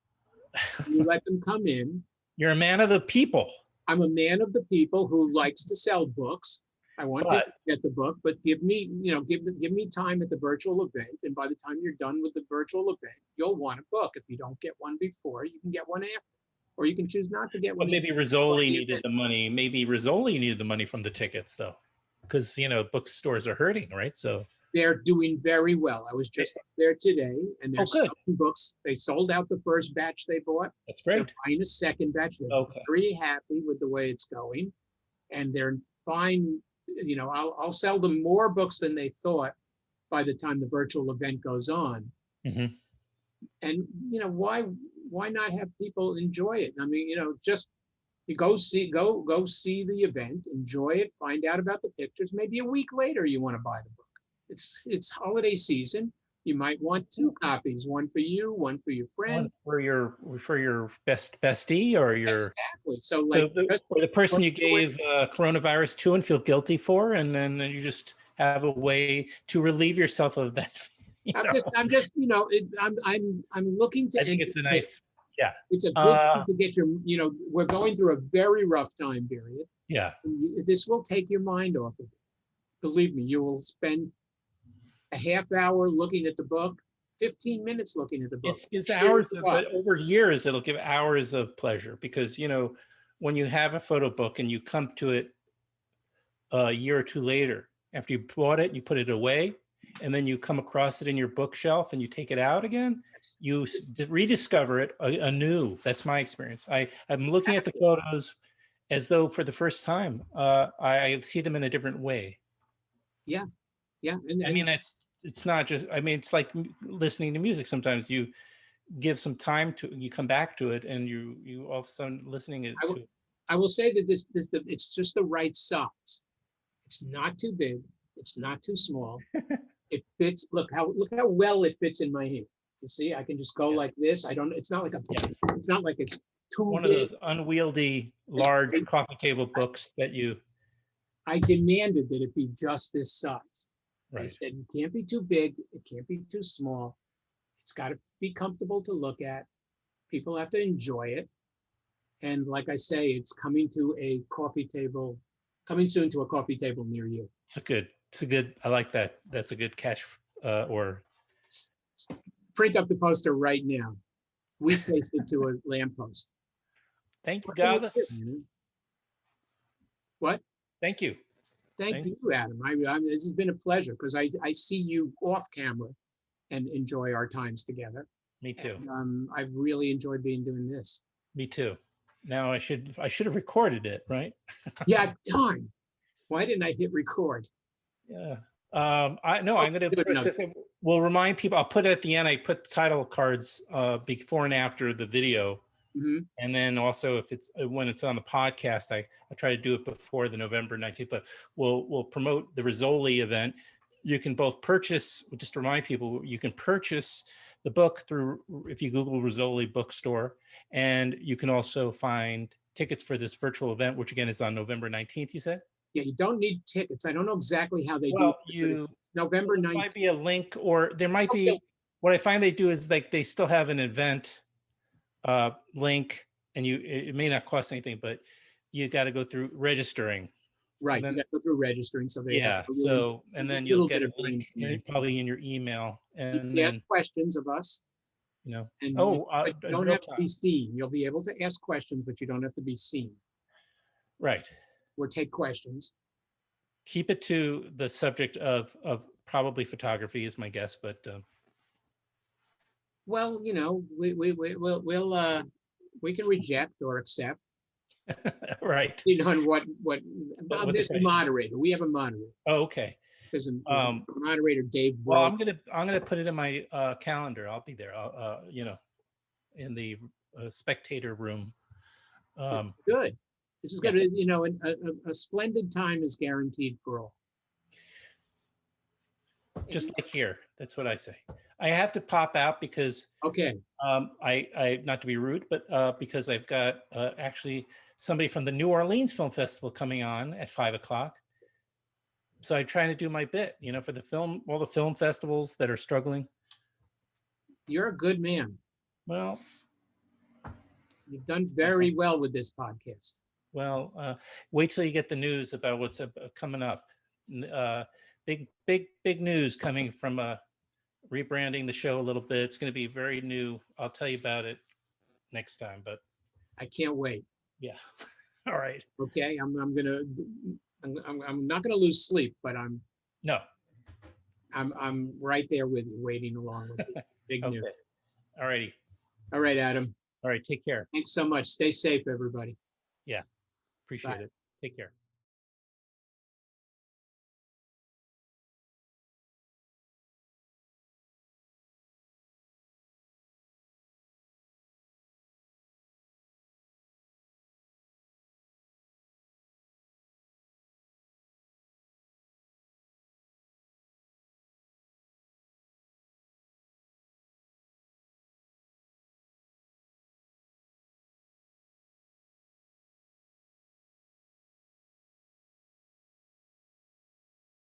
You let them come in. You're a man of the people. I'm a man of the people who likes to sell books. I want to get the book, but give me time at the virtual event. And by the time you're done with the virtual event, you'll want a book. If you don't get one before, you can get one after. Or you can choose not to get one. Well, maybe Rizzoli needed the money. Maybe Rizzoli needed the money from the tickets, though. Because, bookstores are hurting, right? So they're doing very well. I was just up there today, and they're selling books. They sold out the first batch they bought. That's great. They're buying a second batch. They're very happy with the way it's going, and they're fine. I'll sell them more books than they thought by the time the virtual event goes on. Mm-hmm. And why not have people enjoy it? I mean, just. You go see the event, enjoy it, find out about the pictures. Maybe a week later you want to buy the book. It's holiday season. You might want 2 copies, one for you, one for your friend. One for your bestie or your exactly. So or the person you gave coronavirus to and feel guilty for, and then you just have a way to relieve yourself of that. I'm looking to. I think it's a nice. Yeah. It's a good thing to get we're going through a very rough time period. Yeah. This will take your mind off of it. Believe me, you will spend a half hour looking at the book, 15 minutes looking at the book. It's hours, but over years, it'll give hours of pleasure because, when you have a photo book and you come to it a year or two later. After you bought it, you put it away, and then you come across it in your bookshelf and you take it out again, you rediscover it anew. That's my experience. I'm looking at the photos as though for the first time. I see them in a different way. Yeah, yeah. I mean, it's not just, I mean, it's like listening to music. Sometimes you give some time to, you come back to it, and you all of a sudden listening it to it. I will say that it's just the right size. It's not too big. It's not too small. It fits. Look how well it fits in my hand. You see, I can just go like this. It's not like it's not like it's too one big. of those unwieldy, large coffee table books that you. I demanded that it be just this size. Right. I said, it can't be too big. It can't be too small. It's got to be comfortable to look at. People have to enjoy it. And like I say, it's coming soon to a coffee table near you. It's a good, I like that. That's a good catch, or. Print up the poster right now. We pasted to a lamppost. Thank you, Godlis. What? Thank you. Thank you, Adam. This has been a pleasure, because I see you off camera and enjoy our times together. Me too. And, I've really enjoyed doing this. Me too. Now I should have recorded it, right? Yeah, time. Why didn't I hit record? Yeah. I'm going to. We'll remind people. I'll put it at the end. I put title cards before and after the video. Mm-hmm. And then also, if it's when it's on the podcast, I try to do it before the November 19th. But we'll promote the Rizzoli event. You can both purchase. Just to remind people, you can purchase the book through, if you Google Rizzoli Bookstore, and you can also find tickets for this virtual event, which again is on November 19th. You said. Yeah, you don't need tickets. I don't know exactly how they do it. November 19th. There might be a link, or there might be. What I find they do is like they still have an event link, and it may not cost anything, but you got to go through registering. Right, you got to go through registering. So and then you'll get a link probably in your email, and you ask questions of us. And you don't have to be seen. You'll be able to ask questions, but you don't have to be seen. Right. Or take questions. Keep it to the subject of probably photography is my guess, but well, we can reject or accept. Right. On what this moderator. We have a moderator. Oh, okay. There's a moderator, Dave. Well, I'm gonna put it in my calendar. I'll be there. In the spectator room. Good. This is good. A splendid time is guaranteed for all. Just like here. That's what I say. I have to pop out because I not to be rude, but because I've got actually somebody from the New Orleans Film Festival coming on at 5:00. So I'm trying to do my bit, for all the film festivals that are struggling. You're a good man. Well, you've done very well with this podcast. Well, wait till you get the news about what's coming up. Big news coming from rebranding the show a little bit. It's going to be very new. I'll tell you about it next time, but I can't wait. Yeah. All right. Okay. I'm not gonna lose sleep, but I'm right there with you, waiting along with you. Big news. All righty. All right, Adam. All right. Take care. Thanks so much. Stay safe, everybody. Yeah. Appreciate it. Take care.